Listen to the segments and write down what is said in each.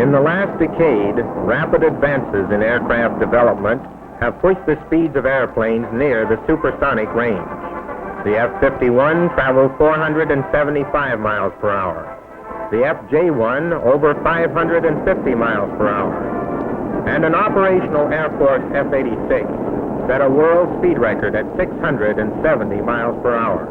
In the last decade, rapid advances in aircraft development have pushed the speeds of airplanes near the supersonic range. The F-51 traveled 475 miles per hour. The F-J-1 over 550 miles per hour. And an operational Air Force F-86 set a world speed record at 670 miles per hour.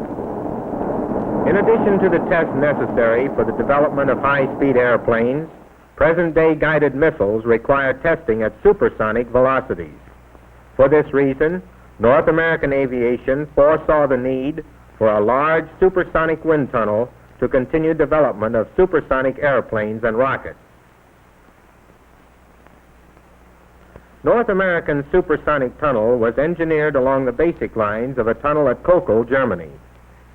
In addition to the tests necessary for the development of high-speed airplanes, present-day guided missiles require testing at supersonic velocities. For this reason, North American aviation foresaw the need for a large supersonic wind tunnel to continue development of supersonic airplanes and rockets. North American supersonic tunnel was engineered along the basic lines of a tunnel at Kokel, Germany.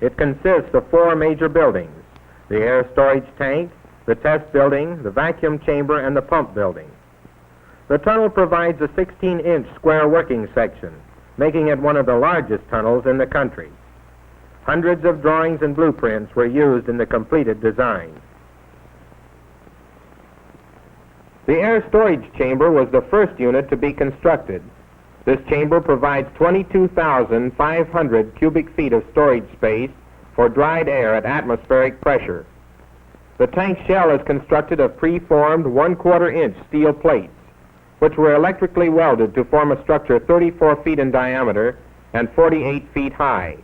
It consists of 4 major buildings: the air storage tank, the test building, the vacuum chamber, and the pump building. The tunnel provides a 16-inch square working section, making it one of the largest tunnels in the country. Hundreds of drawings and blueprints were used in the completed design. The air storage chamber was the first unit to be constructed. This chamber provides 22,500 cubic feet of storage space for dried air at atmospheric pressure. The tank shell is constructed of preformed 1/4-inch steel plates, which were electrically welded to form a structure 34 feet in diameter and 48 feet high.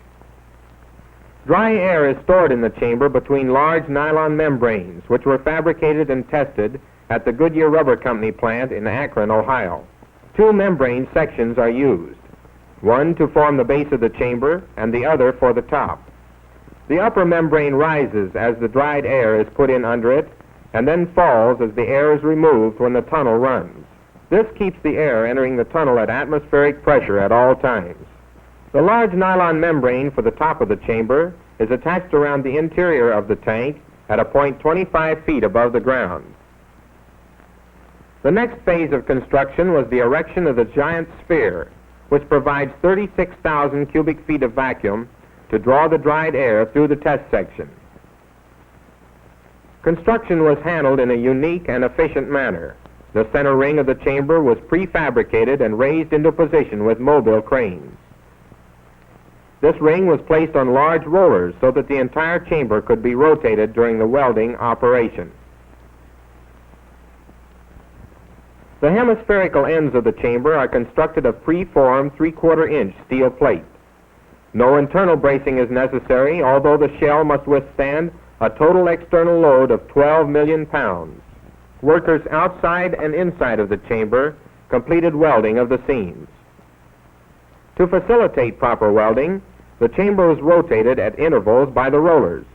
Dry air is stored in the chamber between large nylon membranes, which were fabricated and tested at the Goodyear Rubber Company plant in Akron, Ohio. 2 membrane sections are used, one to form the base of the chamber and the other for the top. The upper membrane rises as the dried air is put in under it and then falls as the air is removed when the tunnel runs. This keeps the air entering the tunnel at atmospheric pressure at all times. The large nylon membrane for the top of the chamber is attached around the interior of the tank at a point 25 feet above the ground. The next phase of construction was the erection of the giant sphere, which provides 36,000 cubic feet of vacuum to draw the dried air through the test section. Construction was handled in a unique and efficient manner. The center ring of the chamber was prefabricated and raised into position with mobile cranes. This ring was placed on large rollers so that the entire chamber could be rotated during the welding operation. The hemispherical ends of the chamber are constructed of preformed 3/4-inch steel plate. No internal bracing is necessary, although the shell must withstand a total external load of 12 million pounds. Workers outside and inside of the chamber completed welding of the seams. To facilitate proper welding, the chamber was rotated at intervals by the rollers.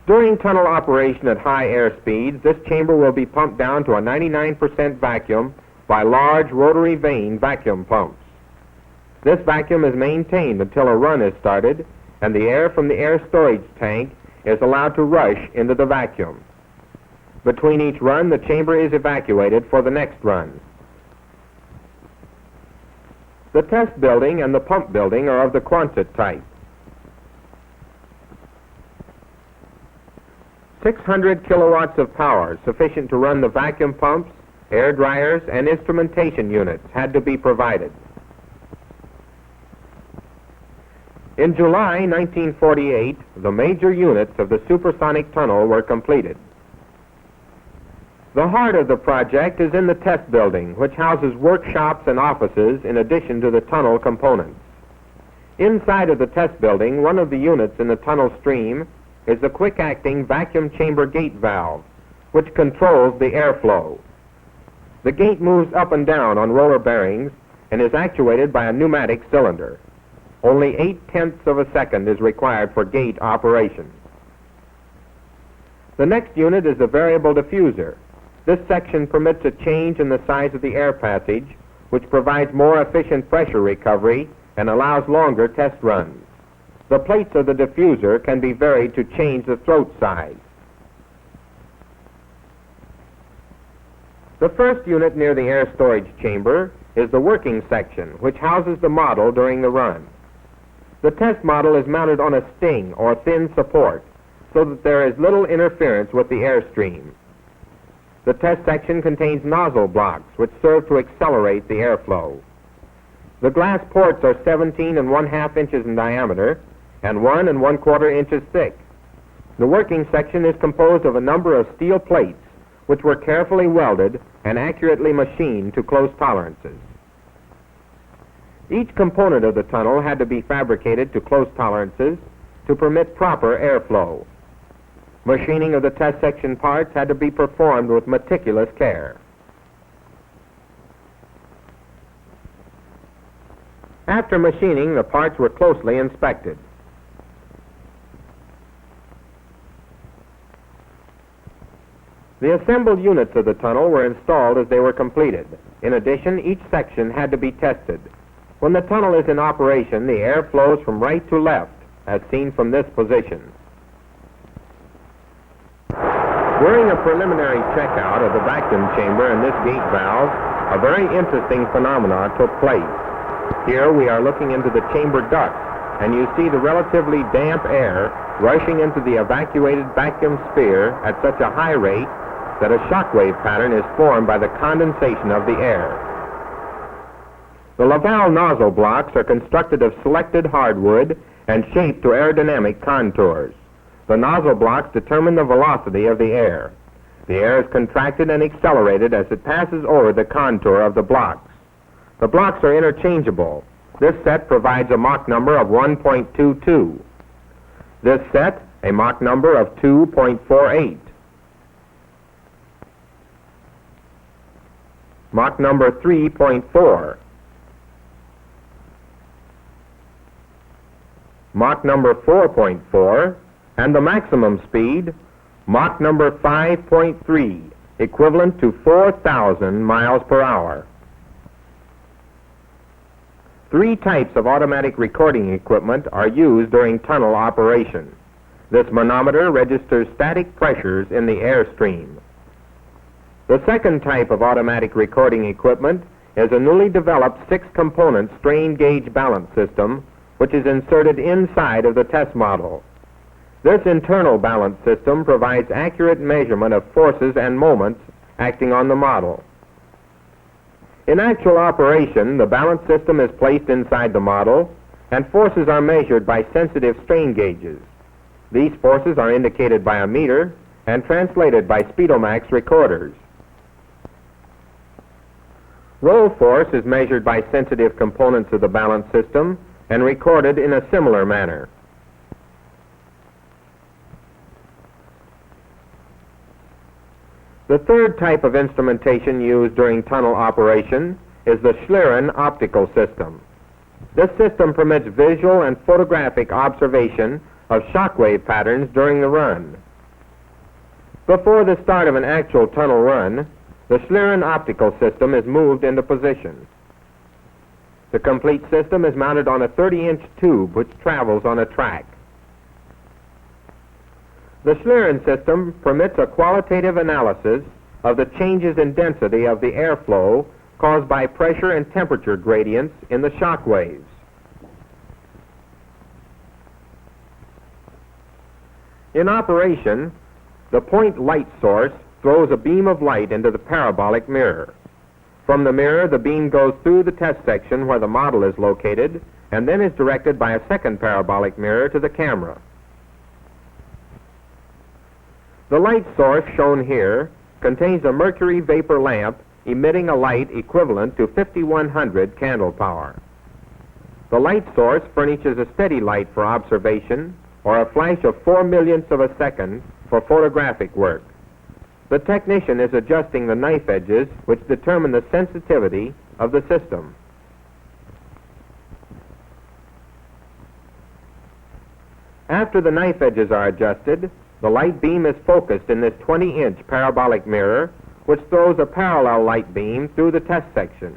During tunnel operation at high air speeds, this chamber will be pumped down to a 99% vacuum by large rotary vane vacuum pumps. This vacuum is maintained until a run is started and the air from the air storage tank is allowed to rush into the vacuum. Between each run, the chamber is evacuated for the next run. The test building and the pump building are of the Quonset type. 600 kilowatts of power, sufficient to run the vacuum pumps, air dryers, and instrumentation units, had to be provided. In July 1948, the major units of the supersonic tunnel were completed. The heart of the project is in the test building, which houses workshops and offices in addition to the tunnel components. Inside of the test building, one of the units in the tunnel stream is the quick-acting vacuum chamber gate valve, which controls the airflow. The gate moves up and down on roller bearings and is actuated by a pneumatic cylinder. Only 0.8 of a second is required for gate operation. The next unit is the variable diffuser. This section permits a change in the size of the air passage, which provides more efficient pressure recovery and allows longer test runs. The plates of the diffuser can be varied to change the throat size. The first unit near the air storage chamber is the working section, which houses the model during the run. The test model is mounted on a sting or thin support so that there is little interference with the airstream. The test section contains nozzle blocks which serve to accelerate the airflow. The glass ports are 17 1/2 inches in diameter and 1 1/4 inches thick. The working section is composed of a number of steel plates which were carefully welded and accurately machined to close tolerances. Each component of the tunnel had to be fabricated to close tolerances to permit proper airflow. Machining of the test section parts had to be performed with meticulous care. After machining, the parts were closely inspected. The assembled units of the tunnel were installed as they were completed. In addition, each section had to be tested. When the tunnel is in operation, the air flows from right to left, as seen from this position. During a preliminary checkout of the vacuum chamber and this gate valve, a very interesting phenomenon took place. Here we are looking into the chamber duct, and you see the relatively damp air rushing into the evacuated vacuum sphere at such a high rate that a shockwave pattern is formed by the condensation of the air. The Laval nozzle blocks are constructed of selected hardwood and shaped to aerodynamic contours. The nozzle blocks determine the velocity of the air. The air is contracted and accelerated as it passes over the contour of the blocks. The blocks are interchangeable. This set provides a Mach number of 1.22. This set, a Mach number of 2.48. Mach number 3.4. Mach number 4.4, and the maximum speed, Mach number 5.3, equivalent to 4,000 miles per hour. 3 types of automatic recording equipment are used during tunnel operation. This manometer registers static pressures in the airstream. The second type of automatic recording equipment is a newly developed 6-component strain gauge balance system which is inserted inside of the test model. This internal balance system provides accurate measurement of forces and moments acting on the model. In actual operation, the balance system is placed inside the model and forces are measured by sensitive strain gauges. These forces are indicated by a meter and translated by Speedomax recorders. Roll force is measured by sensitive components of the balance system and recorded in a similar manner. The third type of instrumentation used during tunnel operation is the Schlieren optical system. This system permits visual and photographic observation of shockwave patterns during the run. Before the start of an actual tunnel run, the Schlieren optical system is moved into position. The complete system is mounted on a 30-inch tube which travels on a track. The Schlieren system permits a qualitative analysis of the changes in density of the airflow caused by pressure and temperature gradients in the shock waves. In operation, the point light source throws a beam of light into the parabolic mirror. From the mirror, the beam goes through the test section where the model is located and then is directed by a second parabolic mirror to the camera. The light source shown here contains a mercury vapor lamp emitting a light equivalent to 5100 candle power. The light source furnishes a steady light for observation or a flash of 4/millionths of a second for photographic work. The technician is adjusting the knife edges which determine the sensitivity of the system. After the knife edges are adjusted, the light beam is focused in this 20-inch parabolic mirror which throws a parallel light beam through the test section.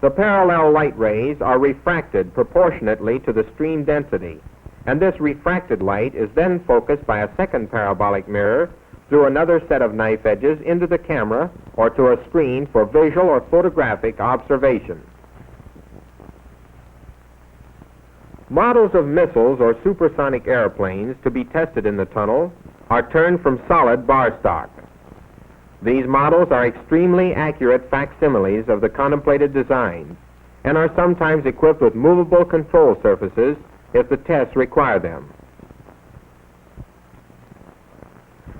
The parallel light rays are refracted proportionately to the stream density, and this refracted light is then focused by a second parabolic mirror through another set of knife edges into the camera or to a screen for visual or photographic observation. Models of missiles or supersonic airplanes to be tested in the tunnel are turned from solid bar stock. These models are extremely accurate facsimiles of the contemplated designs and are sometimes equipped with movable control surfaces if the tests require them.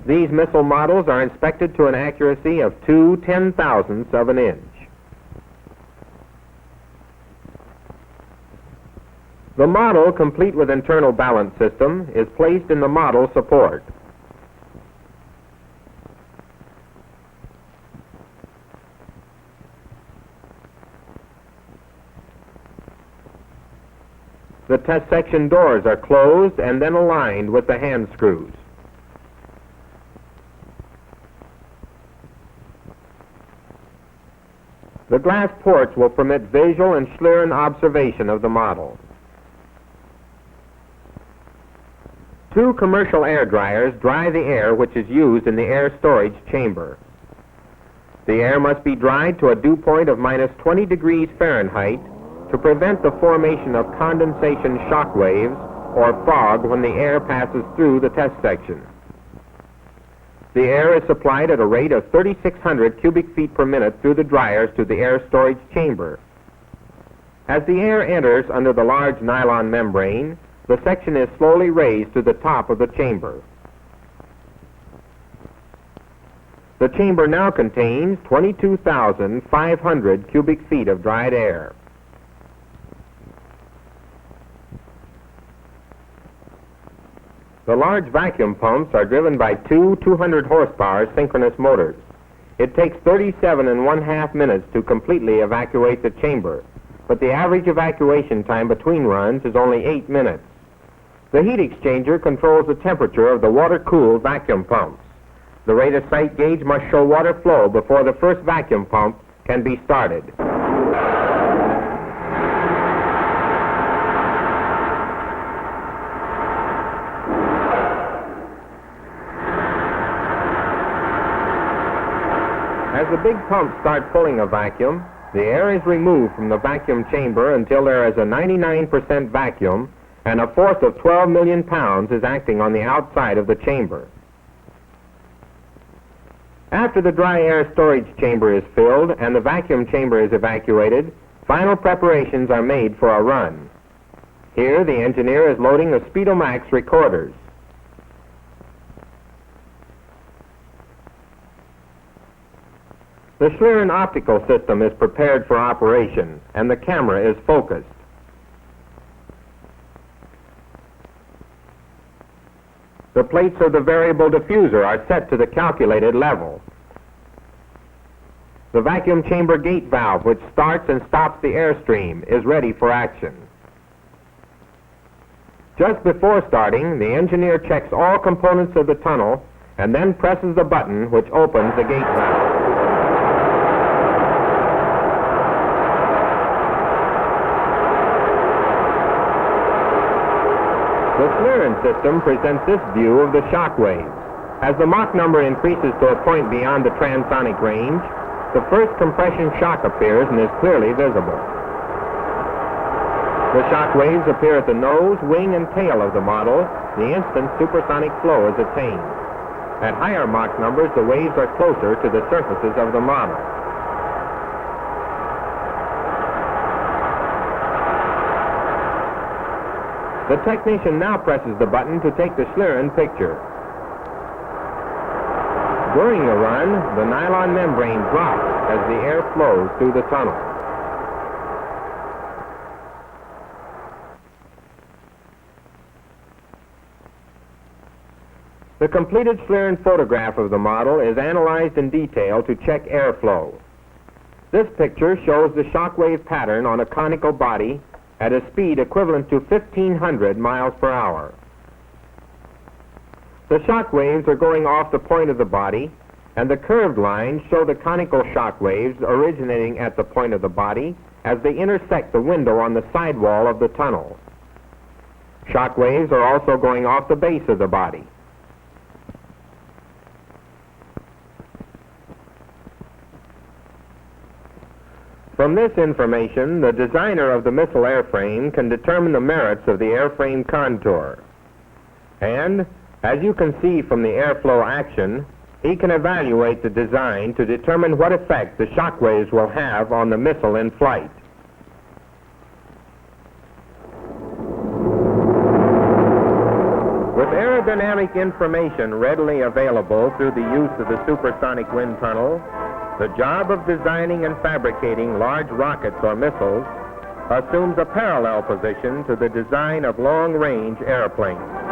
These missile models are inspected to an accuracy of 2/10,000ths of an inch. The model, complete with internal balance system, is placed in the model support. The test section doors are closed and then aligned with the hand screws. The glass ports will permit visual and Schlieren observation of the model. 2 commercial air dryers dry the air which is used in the air storage chamber. The air must be dried to a dew point of -20 degrees Fahrenheit to prevent the formation of condensation shock waves or fog when the air passes through the test section. The air is supplied at a rate of 3,600 cubic feet per minute through the dryers to the air storage chamber. As the air enters under the large nylon membrane, the section is slowly raised to the top of the chamber. The chamber now contains 22,500 cubic feet of dried air. The large vacuum pumps are driven by 2 200 horsepower synchronous motors. It takes 37½ minutes to completely evacuate the chamber, but the average evacuation time between runs is only 8 minutes. The heat exchanger controls the temperature of the water-cooled vacuum pumps. The rate of sight gauge must show water flow before the first vacuum pump can be started. As the big pumps start pulling a vacuum, the air is removed from the vacuum chamber until there is a 99% vacuum and a force of 12 million pounds is acting on the outside of the chamber. After the dry air storage chamber is filled and the vacuum chamber is evacuated, final preparations are made for a run. Here, the engineer is loading the Speedomax recorders. The Schlieren optical system is prepared for operation, and the camera is focused. The plates of the variable diffuser are set to the calculated level. The vacuum chamber gate valve, which starts and stops the airstream, is ready for action. Just before starting, the engineer checks all components of the tunnel and then presses the button which opens the gate valve. The Schlieren system presents this view of the shock waves. As the Mach number increases to a point beyond the transonic range, the first compression shock appears and is clearly visible. The shock waves appear at the nose, wing, and tail of the model the instant supersonic flow is attained. At higher Mach numbers, the waves are closer to the surfaces of the model. The technician now presses the button to take the Schlieren picture. During the run, the nylon membrane drops as the air flows through the tunnel. The completed Schlieren photograph of the model is analyzed in detail to check airflow. This picture shows the shock wave pattern on a conical body at a speed equivalent to 1,500 miles per hour. The shock waves are going off the point of the body, and the curved lines show the conical shock waves originating at the point of the body as they intersect the window on the side wall of the tunnel. Shock waves are also going off the base of the body. From this information, the designer of the missile airframe can determine the merits of the airframe contour. And, as you can see from the airflow action, He can evaluate the design to determine what effect the shock waves will have on the missile in flight. With aerodynamic information readily available through the use of the supersonic wind tunnel, the job of designing and fabricating large rockets or missiles assumes a parallel position to the design of long-range airplanes.